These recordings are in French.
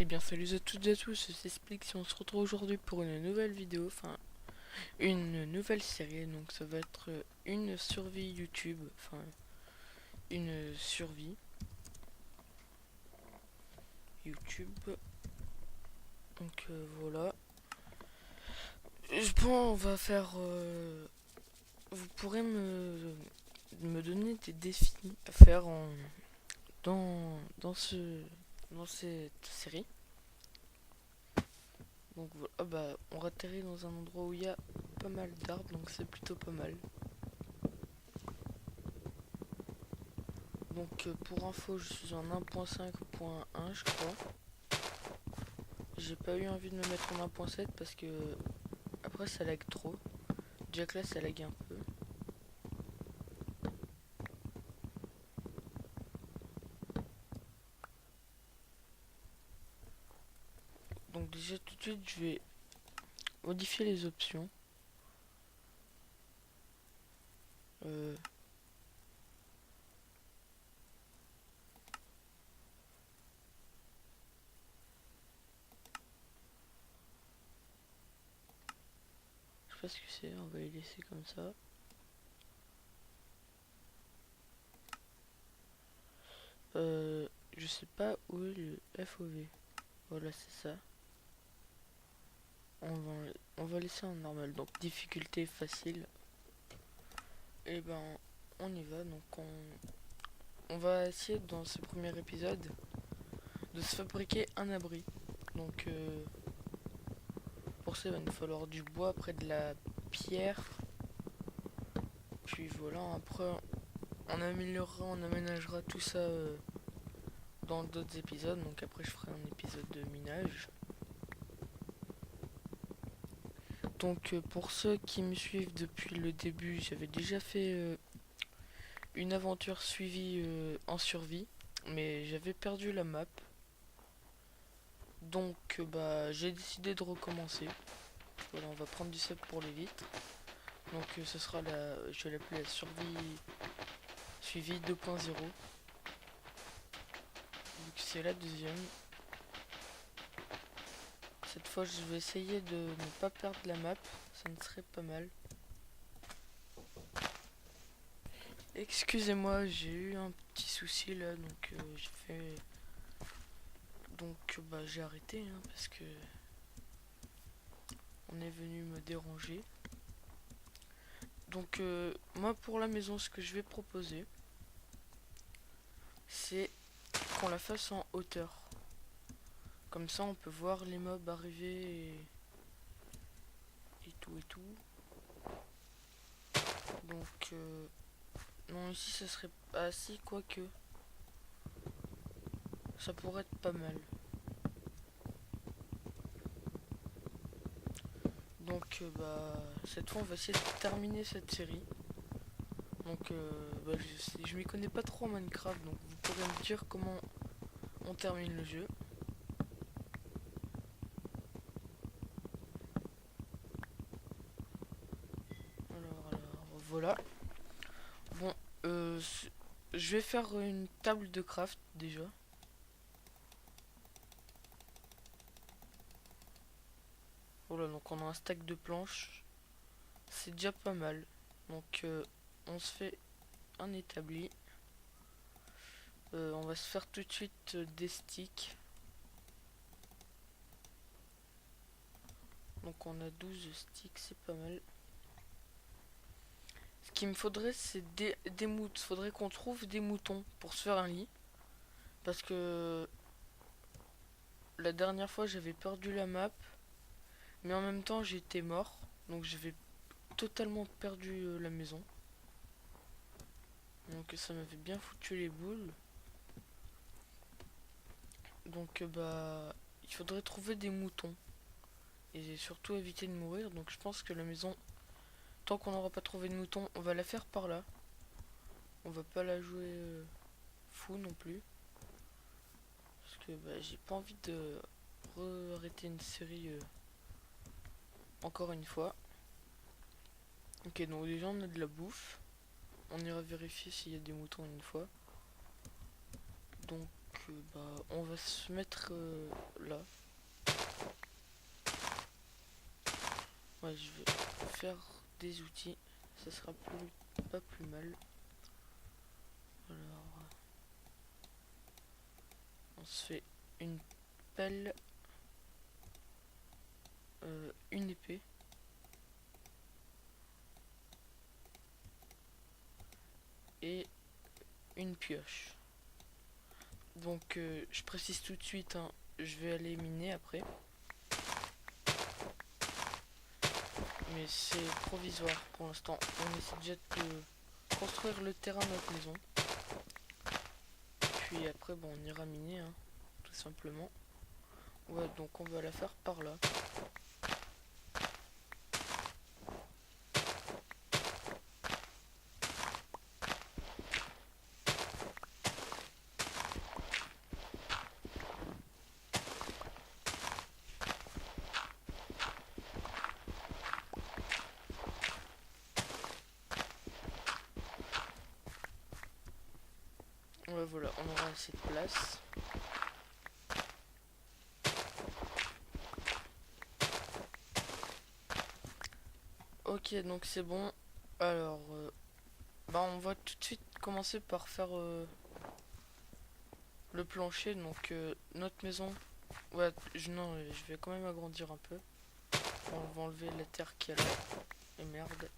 bien salut à toutes et à tous, c'est Splix et on se retrouve aujourd'hui pour une nouvelle vidéo, enfin une nouvelle série. Donc ça va être une survie YouTube, enfin une survie YouTube. Donc voilà. Je pense on va faire vous pourrez me donner des défis à faire dans cette série. Donc voilà. Ah bah on atterrit dans un endroit où il y a pas mal d'arbres, donc c'est plutôt pas mal. Donc pour info, je suis en 1.5.1 je crois. J'ai pas eu envie de me mettre en 1.7 parce que après ça lag trop. Déjà que là ça lag un peu. Donc déjà tout de suite je vais modifier les options. Euh, je sais pas ce que c'est, on va les laisser comme ça. Je sais pas où est le FOV. Voilà c'est ça. On va laisser en normal, donc difficulté facile. Et ben on y va, donc on va essayer dans ce premier épisode de se fabriquer un abri. Donc pour ça il va nous falloir du bois, après de la pierre. Puis voilà, après on améliorera, on aménagera tout ça dans d'autres épisodes. Donc après je ferai un épisode de minage. Donc pour ceux qui me suivent depuis le début, j'avais déjà fait une aventure suivie en survie. Mais j'avais perdu la map. Donc bah j'ai décidé de recommencer. Voilà, on va prendre du sable pour les vitres. Donc ce sera je vais l'appeler la survie suivie 2.0. Donc c'est la deuxième. Cette fois je vais essayer de ne pas perdre la map, ça ne serait pas mal. Excusez-moi, j'ai eu un petit souci là, donc bah j'ai arrêté parce que on est venu me déranger. Donc moi pour la maison, ce que je vais proposer, c'est qu'on la fasse en hauteur. Comme ça on peut voir les mobs arriver et tout et tout. Donc non, ici ça serait pas si, quoique ça pourrait être pas mal. Donc bah cette fois on va essayer de terminer cette série. Donc bah, je m'y connais pas trop en Minecraft, donc vous pourrez me dire comment on termine le jeu. Alors voilà. Bon, je vais faire une table de craft déjà. Voilà, donc on a un stack de planches. C'est déjà pas mal. Donc on se fait un établi. On va se faire tout de suite des sticks. Donc on a 12 sticks, c'est pas mal. Ce qu'il me faudrait, c'est des moutons. Faudrait qu'on trouve des moutons pour se faire un lit. Parce que la dernière fois, j'avais perdu la map. Mais en même temps, j'étais mort. Donc j'avais totalement perdu la maison. Donc ça m'avait bien foutu les boules. Donc bah, il faudrait trouver des moutons. Et surtout éviter de mourir. Donc je pense que la maison, tant qu'on n'aura pas trouvé de moutons, on va la faire par là. On va pas la jouer fou non plus. Parce que bah, j'ai pas envie de arrêter une série encore une fois. Ok, donc déjà on a de la bouffe. On ira vérifier s'il y a des moutons une fois. Donc bah on va se mettre là. Ouais, je vais faire des outils, ça sera pas plus mal. Alors, on se fait une pelle, une épée, et une pioche. Donc je précise tout de suite, hein, je vais aller miner après. Mais c'est provisoire pour l'instant. On essaie déjà de construire le terrain de notre maison. Puis après, bon, on ira miner, hein, tout simplement. Ouais, donc on va la faire par là. Ouais, voilà, on aura assez de place. Ok, donc c'est bon. Alors, bah on va tout de suite commencer par faire le plancher. Donc notre maison. Ouais, non, je vais quand même agrandir un peu. On va enlever la terre qui est là. Et merde.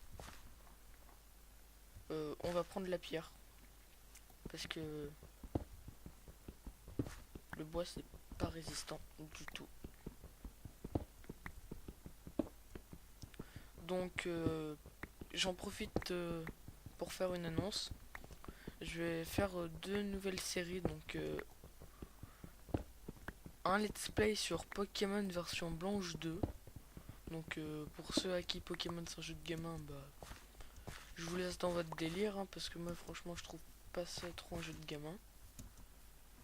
On va prendre la pierre. Parce que le bois c'est pas résistant du tout. Donc j'en profite pour faire une annonce. Je vais faire deux nouvelles séries. Donc un let's play sur Pokémon version blanche 2. Donc pour ceux à qui Pokémon c'est un jeu de gamin, bah je vous laisse dans votre délire, hein, parce que moi franchement je trouve pas ça trop un jeu de gamin.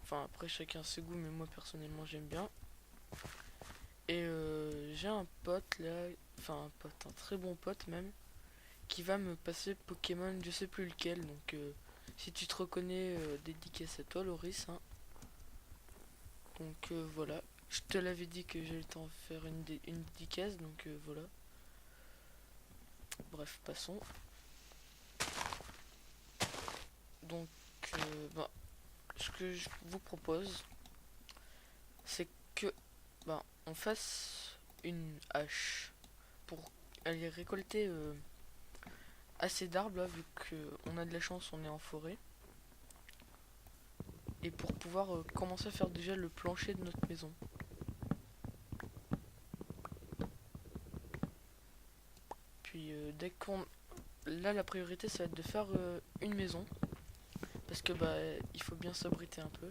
Enfin après chacun ses goûts, mais moi personnellement j'aime bien. Et j'ai un pote là, enfin un pote, un très bon pote même, qui va me passer Pokémon, je sais plus lequel. Donc si tu te reconnais, dédicace à toi Loris, hein. Donc voilà, je te l'avais dit que j'allais t'en faire une dédicace, donc voilà. Bref, passons. Donc bah, ce que je vous propose, c'est que bah, on fasse une hache pour aller récolter assez d'arbres là, vu qu'on a de la chance, on est en forêt. Et pour pouvoir commencer à faire déjà le plancher de notre maison. Puis dès qu'on... Là la priorité ça va être de faire une maison. Parce que bah il faut bien s'abriter un peu.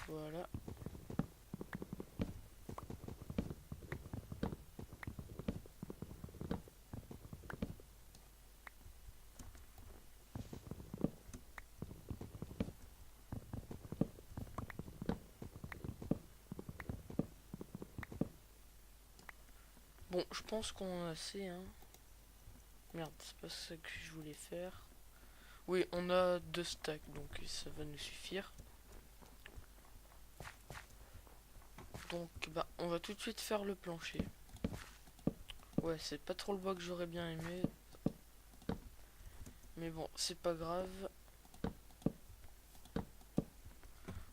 Voilà. Bon, je pense qu'on a assez, hein. Merde, c'est pas ça que je voulais faire. Oui, on a 2 stacks, donc ça va nous suffire. Donc, bah, on va tout de suite faire le plancher. Ouais, c'est pas trop le bois que j'aurais bien aimé. Mais bon, c'est pas grave.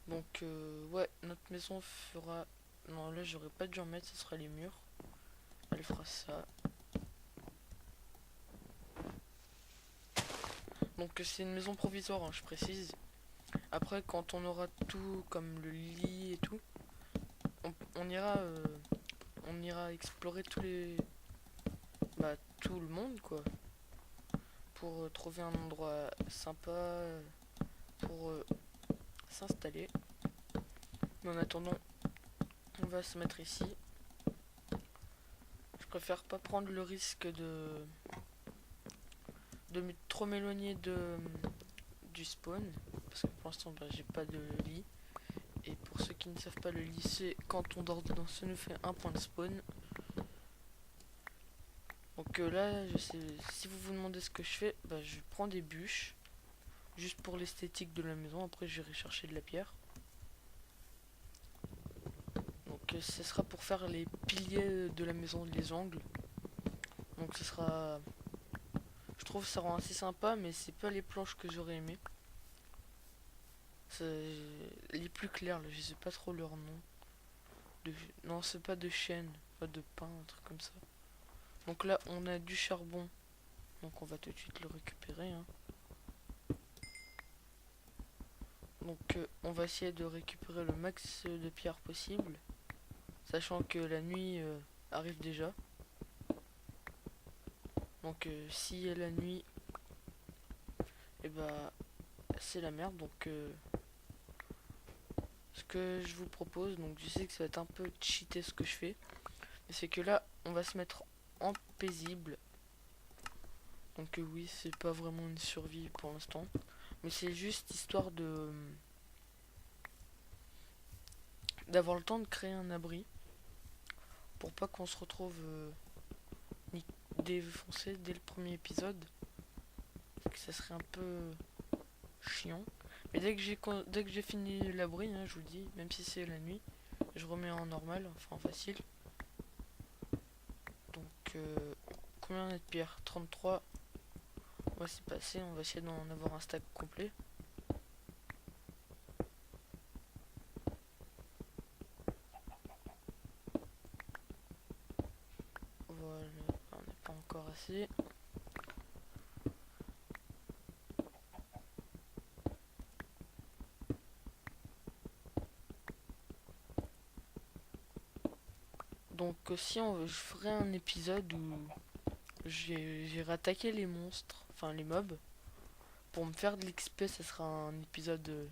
Donc, ouais, notre maison fera... Non, là, j'aurais pas dû en mettre, ce sera les murs. Elle fera ça. Donc, c'est une maison provisoire, hein, je précise. Après, quand on aura tout, comme le lit et tout, on ira explorer tous les... Bah, tout le monde, quoi. Pour trouver un endroit sympa pour s'installer. Mais en attendant, on va se mettre ici. Je préfère pas prendre le risque de trop m'éloigner du spawn. Parce que pour l'instant, bah, j'ai pas de lit. Et pour ceux qui ne savent pas, le lit, c'est quand on dort dedans, ça nous fait un point de spawn. Donc là, je sais, si vous vous demandez ce que je fais, bah, je prends des bûches. juste pour l'esthétique de la maison. Après j'irai chercher de la pierre. Donc ce sera pour faire les piliers de la maison, les angles. Donc ce sera... Je trouve ça rend assez sympa, mais c'est pas les planches que j'aurais aimé. Les plus clairs, là, je sais pas trop leur nom. Non, c'est pas de chêne, pas de pin, un truc comme ça. Donc là, on a du charbon. Donc on va tout de suite le récupérer. Hein. Donc on va essayer de récupérer le max de pierres possible. Sachant que la nuit arrive déjà. Donc si est la nuit, et bah c'est la merde. Donc ce que je vous propose, donc je sais que ça va être un peu cheaté ce que je fais, mais c'est que là on va se mettre en paisible. Donc oui, c'est pas vraiment une survie pour l'instant, mais c'est juste histoire de d'avoir le temps de créer un abri pour pas qu'on se retrouve défoncé dès le premier épisode, que ça serait un peu chiant. Mais dès que j'ai fini l'abri, hein, je vous dis, même si c'est la nuit, je remets en normal, enfin en facile. Donc combien on a de pierres? 33. On va s'y passer, on va essayer d'en avoir un stack complet. Voilà, on n'est pas encore assez. Donc aussi je ferai un épisode où j'ai rattaqué les monstres, enfin les mobs, pour me faire de l'XP. Ça sera un épisode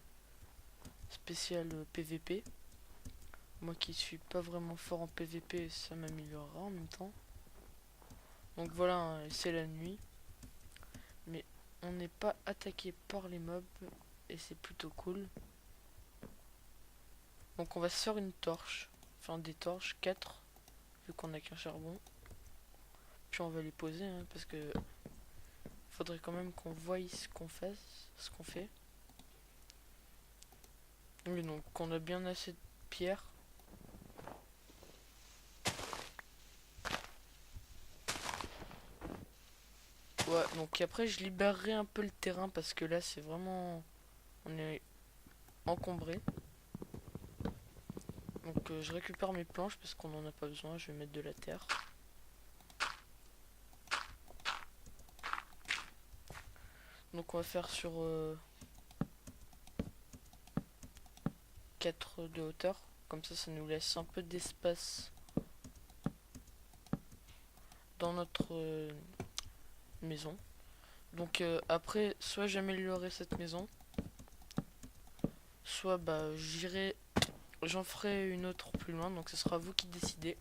spécial PVP. Moi qui suis pas vraiment fort en PVP, ça m'améliorera en même temps. Donc voilà, hein, c'est la nuit. Mais on n'est pas attaqué par les mobs et c'est plutôt cool. Donc on va se faire une torche. Enfin des torches, 4, vu qu'on a qu'un charbon. Puis on va les poser, hein, parce que faudrait quand même qu'on voie ce qu'on fait, Oui, donc on a bien assez de pierres. Ouais, donc après je libérerai un peu le terrain parce que là c'est vraiment... On est encombré. Donc je récupère mes planches parce qu'on en a pas besoin, je vais mettre de la terre. Donc on va faire sur 4 de hauteur. Comme ça nous laisse un peu d'espace dans notre maison. Donc après, soit j'améliorerai cette maison, soit bah j'en ferai une autre plus loin. Donc ce sera vous qui décidez.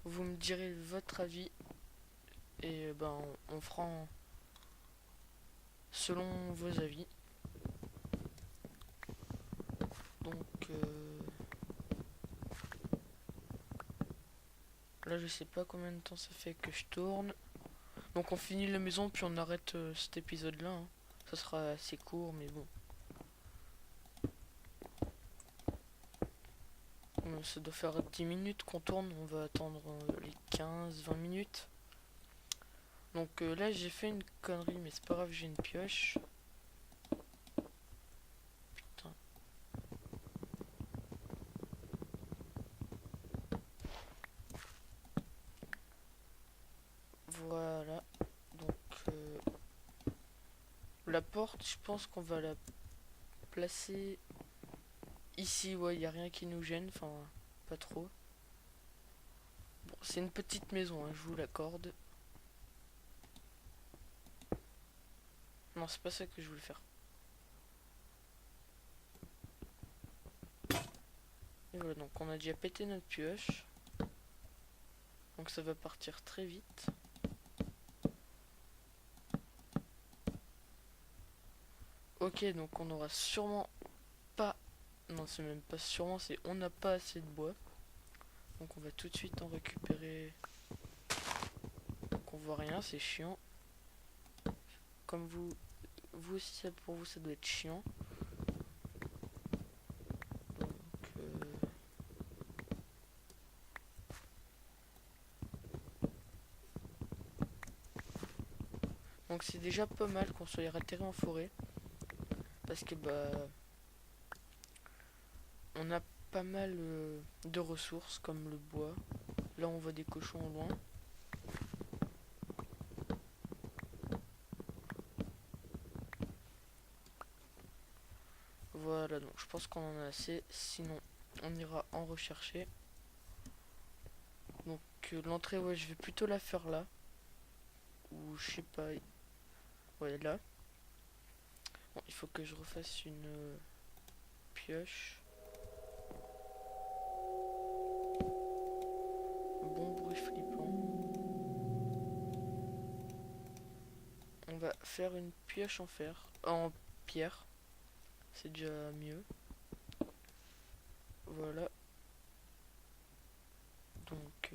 Vous me direz votre avis et ben on fera selon vos avis. Donc là je sais pas combien de temps ça fait que je tourne. Donc on finit la maison puis on arrête cet épisode là. Hein. Ça sera assez court mais bon. Ça doit faire 10 minutes qu'on tourne. On va attendre les 15-20 minutes. Donc là j'ai fait une connerie mais c'est pas grave, j'ai une pioche. Putain. Voilà. Donc la porte, je pense qu'on va la placer ici. Ouais, il n'y a rien qui nous gêne. Enfin, pas trop. Bon, c'est une petite maison, hein, je vous l'accorde. Non, c'est pas ça que je voulais faire. Et voilà, donc on a déjà pété notre pioche. Donc ça va partir très vite. Ok, donc on aura sûrement pas... Non, c'est même pas sûrement, c'est on n'a pas assez de bois. Donc on va tout de suite en récupérer. Donc on voit rien, c'est chiant. Comme vous vous aussi, ça, pour vous, ça doit être chiant. Donc, donc c'est déjà pas mal qu'on soit atterri en forêt. Parce que bah on a pas mal de ressources comme le bois. Là on voit des cochons au loin. Voilà, donc je pense qu'on en a assez. Sinon on ira en rechercher. Donc l'entrée, ouais, je vais plutôt la faire là. Ou je sais pas. Ouais, là. Bon, il faut que je refasse une pioche. Bon bruit flippant. On va faire une pioche en fer. En pierre. C'est déjà mieux. Voilà. Donc,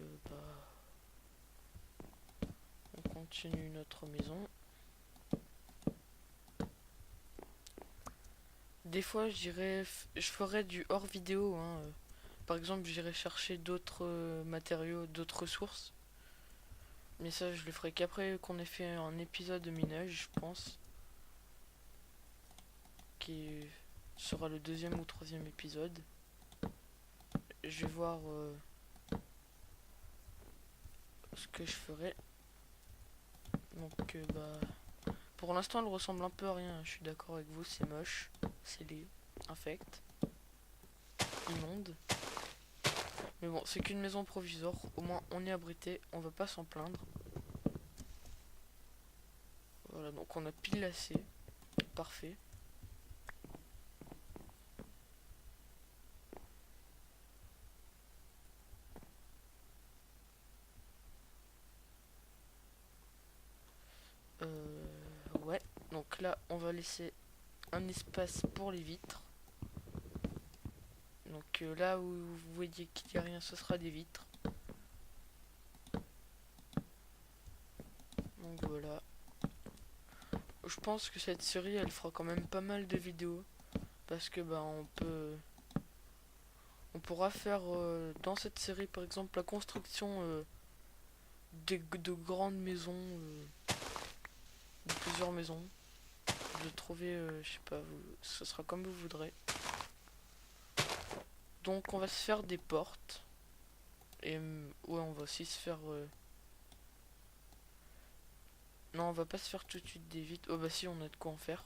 on continue notre maison. Des fois, je ferai du hors vidéo. Hein. Par exemple, j'irai chercher d'autres matériaux, d'autres ressources. Mais ça, je le ferai qu'après qu'on ait fait un épisode de minage, je pense. Qui sera le deuxième ou troisième épisode. Je vais voir ce que je ferai. Donc, pour l'instant, elle ressemble un peu à rien. Je suis d'accord avec vous, c'est moche. C'est les infects. Immonde. Mais bon, c'est qu'une maison provisoire. Au moins, on est abrité. On va pas s'en plaindre. Voilà, donc on a pile assez. Parfait. Ouais. Donc là, on va laisser un espace pour les vitres. Donc là où vous voyez qu'il n'y a rien, ce sera des vitres. Donc voilà. Je pense que cette série, elle fera quand même pas mal de vidéos. Parce que on pourra faire dans cette série par exemple la construction de grandes maisons, de plusieurs maisons. De trouver, je sais pas, ce sera comme vous voudrez. Donc on va se faire des portes. Et ouais, on va aussi se faire... Non, on va pas se faire tout de suite des vitres. Oh bah si, on a de quoi en faire.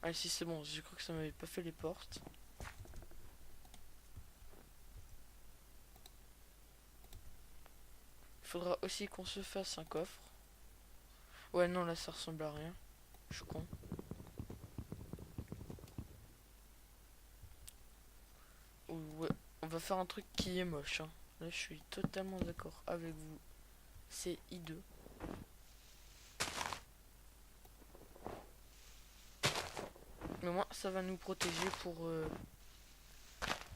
Ah si, c'est bon, je crois que ça m'avait pas fait les portes. Il faudra aussi qu'on se fasse un coffre. Ouais, non, là ça ressemble à rien. Je suis con. Ouais, on va faire un truc qui est moche. Hein. Là, je suis totalement d'accord avec vous. C'est hideux. Mais moi, ça va nous protéger pour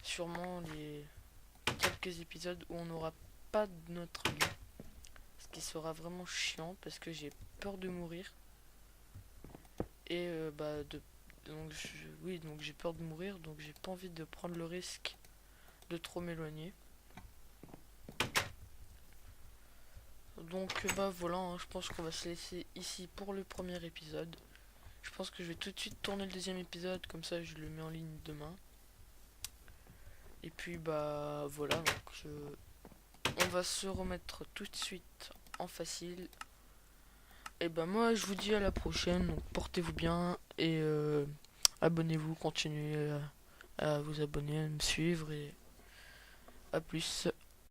sûrement les quelques épisodes où on n'aura pas de notre lit. Ce qui sera vraiment chiant parce que j'ai peur de mourir. Et donc j'ai peur de mourir, donc j'ai pas envie de prendre le risque de trop m'éloigner. Donc voilà, hein, je pense qu'on va se laisser ici pour le premier épisode. Je pense que je vais tout de suite tourner le deuxième épisode, comme ça je le mets en ligne demain. Et puis voilà, donc on va se remettre tout de suite en facile. Et moi je vous dis à la prochaine, donc portez-vous bien et abonnez-vous, continuez à vous abonner, à me suivre et à plus.